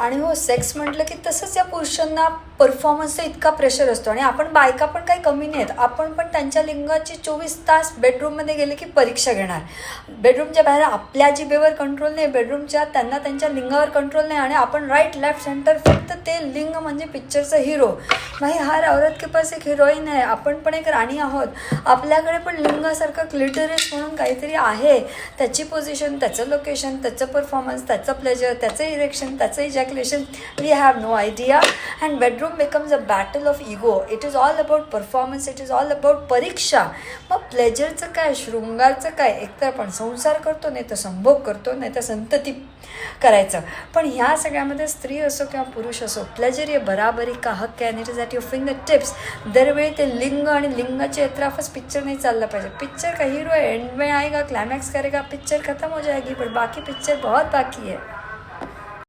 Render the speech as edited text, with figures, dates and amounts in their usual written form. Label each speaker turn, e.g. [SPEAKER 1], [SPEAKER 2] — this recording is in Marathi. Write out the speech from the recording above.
[SPEAKER 1] आणि हो, सेक्स म्हटलं की तसंच या पुरुषांना परफॉर्मन्सचा इतका प्रेशर असतो. आणि आपण बायका पण काही कमी नाहीत. आपण पण त्यांच्या लिंगाची 24 तास बेडरूममध्ये गेले की परीक्षा घेणार. बेडरूमच्या बाहेर आपल्या जिभेवर कंट्रोल नाही, बेडरूमच्या त्यांना त्यांच्या लिंगावर कंट्रोल नाही. आणि आपण राईट लेफ्ट सेंटर, फक्त ते लिंग म्हणजे पिक्चरचं हिरो. भाई हर औरत के पास एक हिरोईन आहे. आपण पण एक राणी आहोत. आपल्याकडे पण लिंगासारखं क्लिटरिस म्हणून काहीतरी आहे. त्याची पोझिशन, त्याचं लोकेशन, त्याचं परफॉर्मन्स, त्याचं प्लेजर, त्याचं इरेक्शन, त्याचं ejaculation, we have no idea. And bedroom becomes a battle of ego. It is all about performance, it is all about परीक्षा. मग प्लेजरचं काय, शृंगारचं काय? एकतर आपण संसार करतो, नाही तर संभोग करतो, नाही तर संतती करायचं. पण ह्या सगळ्यामध्ये स्त्री असो किंवा पुरुष असो, प्लेजर ये बराबरी का हक्क आहे. It is at your finger tips. दरवेळी ते लिंग आणि लिंगाच्या एतराफच पिक्चर नाही चालला पाहिजे. पिक्चर का हीरो है, एंड में आएगा, क्लाइमैक्स करेगा, पिक्चर खत्म हो जाएगी, पर बाकी पिक्चर बहुत बाकी है.